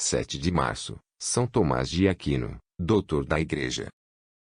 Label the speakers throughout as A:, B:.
A: 7 de março, São Tomás de Aquino, doutor da Igreja.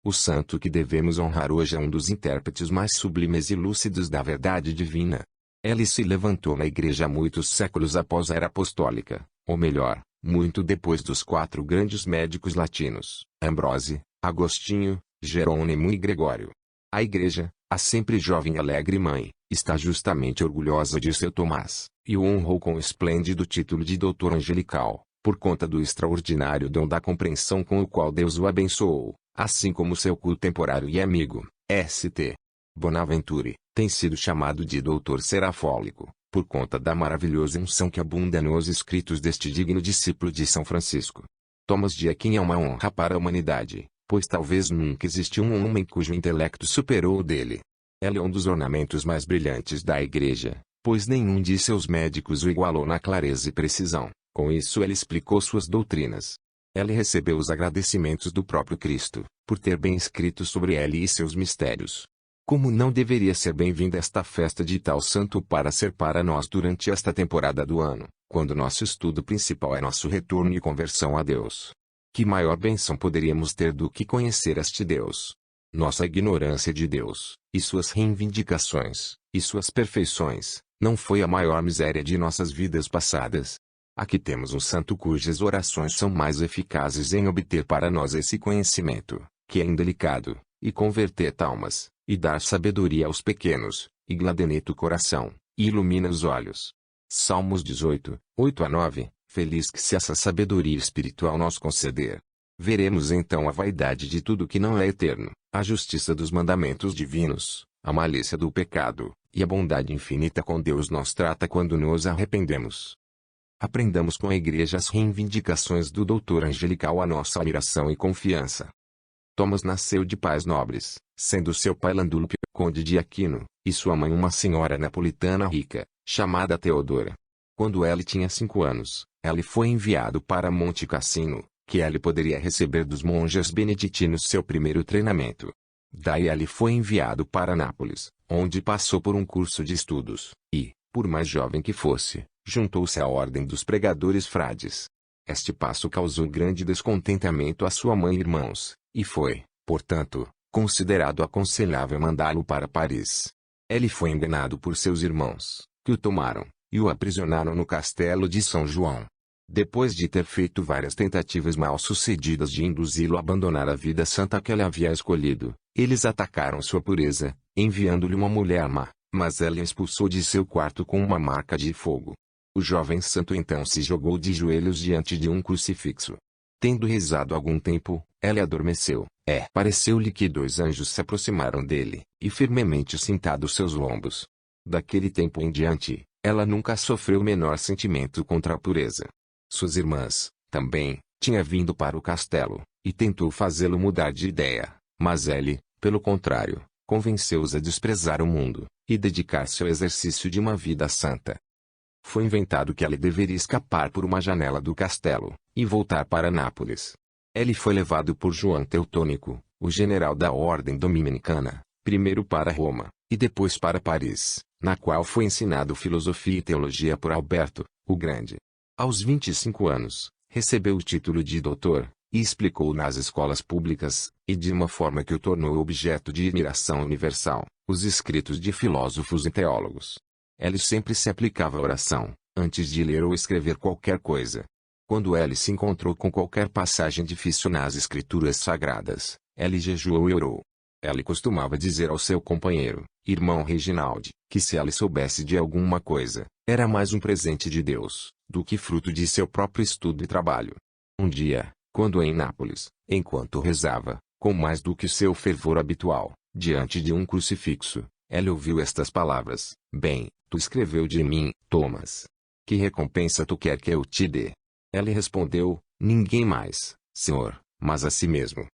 A: O santo que devemos honrar hoje é um dos intérpretes mais sublimes e lúcidos da verdade divina. Ele se levantou na Igreja muitos séculos após a Era Apostólica, ou melhor, muito depois dos 4 grandes médicos latinos, Ambrósio, Agostinho, Jerônimo e Gregório. A Igreja, a sempre jovem e alegre mãe, está justamente orgulhosa de seu Tomás, e o honrou com o esplêndido título de doutor angelical, por conta do extraordinário dom da compreensão com o qual Deus o abençoou, assim como seu contemporâneo e amigo, St. Bonaventure, tem sido chamado de doutor serafólico, por conta da maravilhosa unção que abunda nos escritos deste digno discípulo de São Francisco. Tomás de Aquino é uma honra para a humanidade, pois talvez nunca existiu um homem cujo intelecto superou o dele. Ele é um dos ornamentos mais brilhantes da Igreja, pois nenhum de seus médicos o igualou na clareza e precisão. Com isso ele explicou suas doutrinas. Ele recebeu os agradecimentos do próprio Cristo, por ter bem escrito sobre ele e seus mistérios. Como não deveria ser bem-vinda esta festa de tal santo para ser para nós durante esta temporada do ano, quando nosso estudo principal é nosso retorno e conversão a Deus? Que maior bênção poderíamos ter do que conhecer este Deus? Nossa ignorância de Deus, e suas reivindicações, e suas perfeições, não foi a maior miséria de nossas vidas passadas? Aqui temos um santo cujas orações são mais eficazes em obter para nós esse conhecimento, que é indelicado, e converter almas, e dar sabedoria aos pequenos, e gladeneta o coração, e ilumina os olhos. Salmos 18, 8-9, feliz que se essa sabedoria espiritual nos conceder. Veremos então a vaidade de tudo que não é eterno, a justiça dos mandamentos divinos, a malícia do pecado, e a bondade infinita com Deus nos trata quando nos arrependemos. Aprendamos com a Igreja as reivindicações do doutor angelical a nossa admiração e confiança. Tomás nasceu de pais nobres, sendo seu pai Landulfo, conde de Aquino, e sua mãe uma senhora napolitana rica, chamada Teodora. Quando ele tinha 5 anos, ele foi enviado para Monte Cassino, que ele poderia receber dos monges beneditinos seu primeiro treinamento. Daí ele foi enviado para Nápoles, onde passou por um curso de estudos, e, por mais jovem que fosse, juntou-se à ordem dos pregadores frades. Este passo causou grande descontentamento à sua mãe e irmãos, e foi, portanto, considerado aconselhável mandá-lo para Paris. Ele foi enganado por seus irmãos, que o tomaram, e o aprisionaram no castelo de São João. Depois de ter feito várias tentativas mal-sucedidas de induzi-lo a abandonar a vida santa que ele havia escolhido, eles atacaram sua pureza, enviando-lhe uma mulher má, mas ela o expulsou de seu quarto com uma marca de fogo. O jovem santo então se jogou de joelhos diante de um crucifixo. Tendo rezado algum tempo, ela adormeceu. Pareceu-lhe que 2 anjos se aproximaram dele, e firmemente cintados seus lombos. Daquele tempo em diante, ela nunca sofreu o menor sentimento contra a pureza. Suas irmãs, também, tinha vindo para o castelo, e tentou fazê-lo mudar de ideia, mas ele, pelo contrário, convenceu-os a desprezar o mundo, e dedicar-se ao exercício de uma vida santa. Foi inventado que ele deveria escapar por uma janela do castelo, e voltar para Nápoles. Ele foi levado por João Teutônico, o general da Ordem Dominicana, primeiro para Roma, e depois para Paris, na qual foi ensinado filosofia e teologia por Alberto, o Grande. Aos 25 anos, recebeu o título de doutor, e explicou nas escolas públicas, e de uma forma que o tornou objeto de admiração universal, os escritos de filósofos e teólogos. Ele sempre se aplicava à oração, antes de ler ou escrever qualquer coisa. Quando ele se encontrou com qualquer passagem difícil nas escrituras sagradas, ele jejuou e orou. Ele costumava dizer ao seu companheiro, irmão Reginaldi, que se ele soubesse de alguma coisa, era mais um presente de Deus, do que fruto de seu próprio estudo e trabalho. Um dia, quando em Nápoles, enquanto rezava, com mais do que seu fervor habitual, diante de um crucifixo, ele ouviu estas palavras: Bem, tu escreveu de mim, Tomás. Que recompensa tu quer que eu te dê? Ele respondeu: Ninguém mais, Senhor, mas a si mesmo.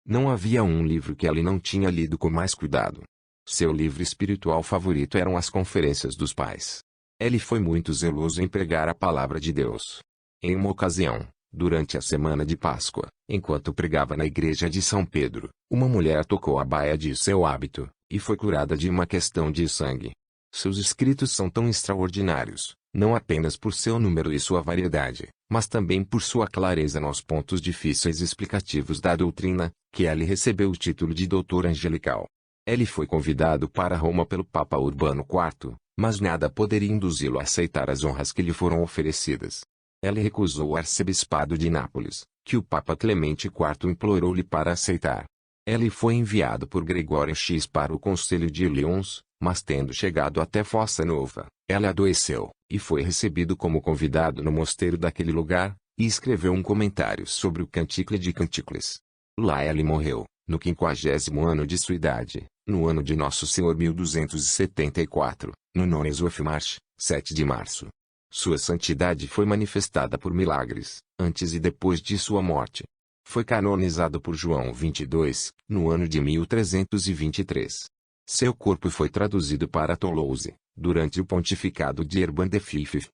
A: Não havia um livro que ele não tinha lido com mais cuidado. Seu livro espiritual favorito eram as Conferências dos Pais. Ele foi muito zeloso em pregar a palavra de Deus. Em uma ocasião, durante a semana de Páscoa, enquanto pregava na igreja de São Pedro, uma mulher tocou a baia de seu hábito, e foi curada de uma questão de sangue. Seus escritos são tão extraordinários, não apenas por seu número e sua variedade, mas também por sua clareza nos pontos difíceis explicativos da doutrina, que ele recebeu o título de doutor angelical. Ele foi convidado para Roma pelo Papa Urbano IV, mas nada poderia induzi-lo a aceitar as honras que lhe foram oferecidas. Ele recusou o arcebispado de Nápoles, que o Papa Clemente IV implorou-lhe para aceitar. Ele foi enviado por Gregório X para o Conselho de Lyons, mas tendo chegado até Fossa Nova, ele adoeceu, e foi recebido como convidado no mosteiro daquele lugar, e escreveu um comentário sobre o Canticle de Canticles. Lá ele morreu, no 50º ano de sua idade, no ano de Nosso Senhor 1274, no nones of March, 7 de março. Sua santidade foi manifestada por milagres, antes e depois de sua morte. Foi canonizado por João 22, no ano de 1323. Seu corpo foi traduzido para Toulouse, durante o pontificado de Urban V.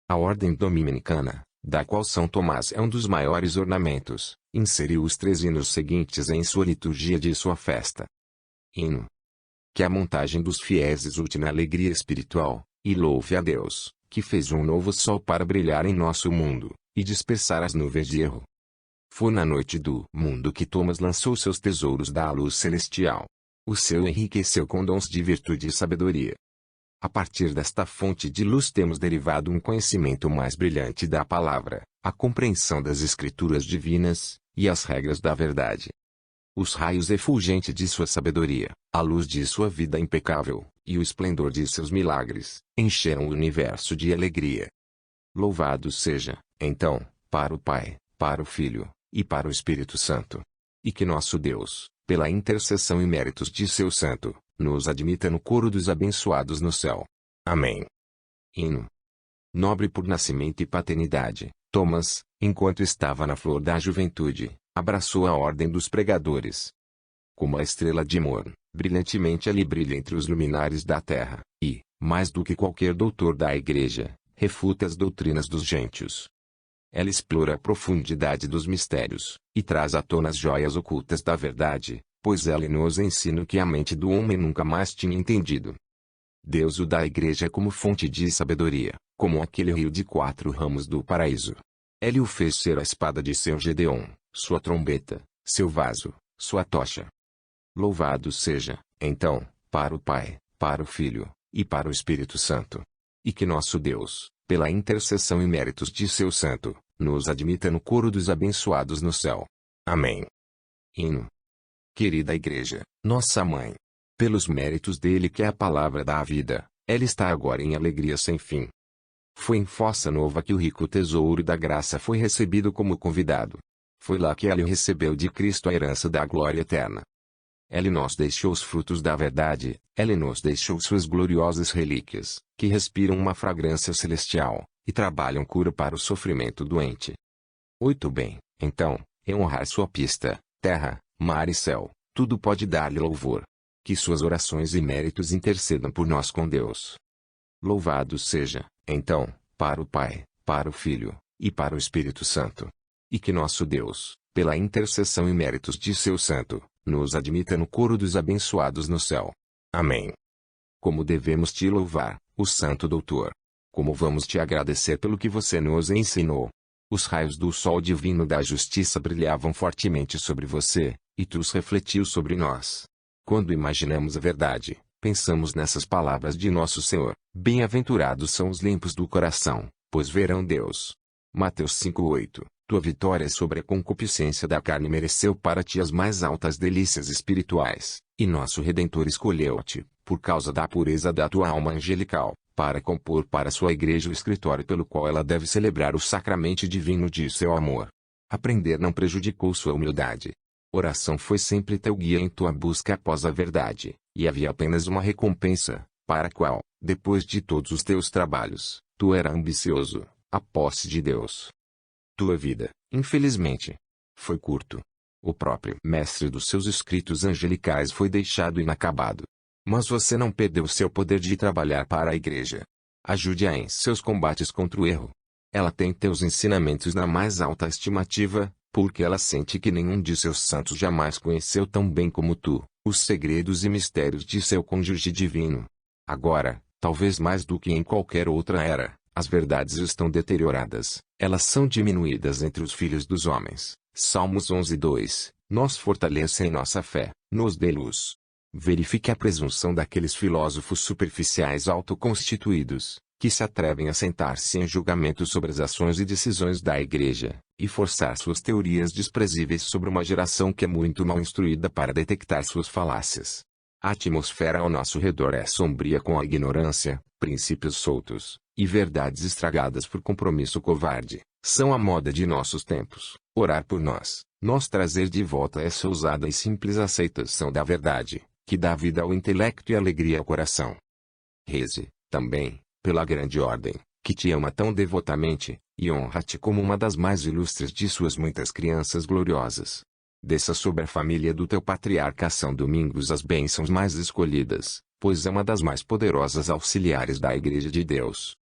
A: A ordem dominicana, da qual São Tomás é um dos maiores ornamentos, inseriu os 3 hinos seguintes em sua liturgia de sua festa. Hino. Que a montagem dos fiéis exulte na alegria espiritual, e louve a Deus, que fez um novo sol para brilhar em nosso mundo, e dispersar as nuvens de erro. Foi na noite do mundo que Thomas lançou seus tesouros da luz celestial. O seu enriqueceu com dons de virtude e sabedoria. A partir desta fonte de luz temos derivado um conhecimento mais brilhante da palavra, a compreensão das escrituras divinas, e as regras da verdade. Os raios efulgentes de sua sabedoria, a luz de sua vida impecável, e o esplendor de seus milagres, encheram o universo de alegria. Louvado seja, então, para o Pai, para o Filho, e para o Espírito Santo. E que nosso Deus, pela intercessão e méritos de seu Santo, nos admita no coro dos abençoados no céu. Amém. Hino. Nobre por nascimento e paternidade, Thomas, enquanto estava na flor da juventude, abraçou a ordem dos pregadores. Como a estrela de Morn, brilhantemente ele brilha entre os luminares da terra, e, mais do que qualquer doutor da Igreja, refuta as doutrinas dos gentios. Ela explora a profundidade dos mistérios, e traz à tona as joias ocultas da verdade, pois ela nos ensina o que a mente do homem nunca mais tinha entendido. Deus o dá à Igreja como fonte de sabedoria, como aquele rio de 4 ramos do paraíso. Ele o fez ser a espada de seu Gedeon, sua trombeta, seu vaso, sua tocha. Louvado seja, então, para o Pai, para o Filho, e para o Espírito Santo. E que nosso Deus, pela intercessão e méritos de seu Santo, nos admita no coro dos abençoados no céu. Amém. Hino. Querida Igreja, nossa Mãe. Pelos méritos dele que é a palavra da vida, ela está agora em alegria sem fim. Foi em Fossa Nova que o rico tesouro da graça foi recebido como convidado. Foi lá que ele recebeu de Cristo a herança da glória eterna. Ele nos deixou os frutos da verdade, ele nos deixou suas gloriosas relíquias, que respiram uma fragrância celestial, e trabalham cura para o sofrimento doente. Muito bem, então, em honrar sua pista, terra, mar e céu, tudo pode dar-lhe louvor. Que suas orações e méritos intercedam por nós com Deus. Louvado seja, então, para o Pai, para o Filho, e para o Espírito Santo. E que nosso Deus, pela intercessão e méritos de seu Santo, nos admita no coro dos abençoados no céu. Amém. Como devemos te louvar, o Santo Doutor. Como vamos te agradecer pelo que você nos ensinou. Os raios do sol divino da justiça brilhavam fortemente sobre você, e tu os refletiu sobre nós. Quando imaginamos a verdade, pensamos nessas palavras de nosso Senhor: bem-aventurados são os limpos do coração, pois verão Deus. Mateus 5:8. Tua vitória sobre a concupiscência da carne mereceu para ti as mais altas delícias espirituais, e nosso Redentor escolheu-te, por causa da pureza da tua alma angelical, para compor para sua igreja o escritório pelo qual ela deve celebrar o sacramento divino de seu amor. Aprender não prejudicou sua humildade. Oração foi sempre teu guia em tua busca após a verdade, e havia apenas uma recompensa, para a qual, depois de todos os teus trabalhos, tu era ambicioso: a posse de Deus. Tua vida, infelizmente, foi curto. O próprio mestre dos seus escritos angelicais foi deixado inacabado. Mas você não perdeu seu poder de trabalhar para a igreja. Ajude-a em seus combates contra o erro. Ela tem teus ensinamentos na mais alta estimativa, porque ela sente que nenhum de seus santos jamais conheceu tão bem como tu, os segredos e mistérios de seu cônjuge divino. Agora, Talvez mais do que em qualquer outra era, as verdades estão deterioradas, elas são diminuídas entre os filhos dos homens. Salmos 11:2. Nos fortaleça em nossa fé, nos dê luz. Verifique a presunção daqueles filósofos superficiais autoconstituídos, que se atrevem a sentar-se em julgamento sobre as ações e decisões da Igreja, e forçar suas teorias desprezíveis sobre uma geração que é muito mal instruída para detectar suas falácias. A atmosfera ao nosso redor é sombria com a ignorância, princípios soltos, e verdades estragadas por compromisso covarde. São a moda de nossos tempos. Orar por nós, nos trazer de volta essa ousada e simples aceitação da verdade, que dá vida ao intelecto e alegria ao coração. Reze, também, pela grande ordem, que te ama tão devotamente, e honra-te como uma das mais ilustres de suas muitas crianças gloriosas. Desça sobre a família do teu patriarca São Domingos as bênçãos mais escolhidas, pois é uma das mais poderosas auxiliares da Igreja de Deus.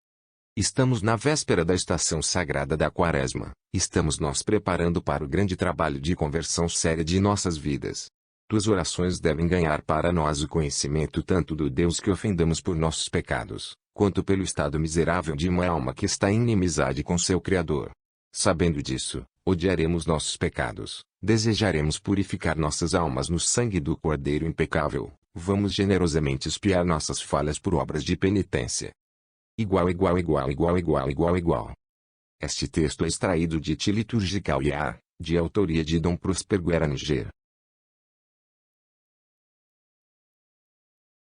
A: Estamos na véspera da estação sagrada da Quaresma, estamos nos preparando para o grande trabalho de conversão séria de nossas vidas. Tuas orações devem ganhar para nós o conhecimento tanto do Deus que ofendemos por nossos pecados, quanto pelo estado miserável de uma alma que está em inimizade com seu Criador. Sabendo disso, odiaremos nossos pecados, desejaremos purificar nossas almas no sangue do Cordeiro impecável, vamos generosamente expiar nossas falhas por obras de penitência. Igual. Este texto é extraído de Liturgical IA, de autoria de Dom Prosper Guerra Níger.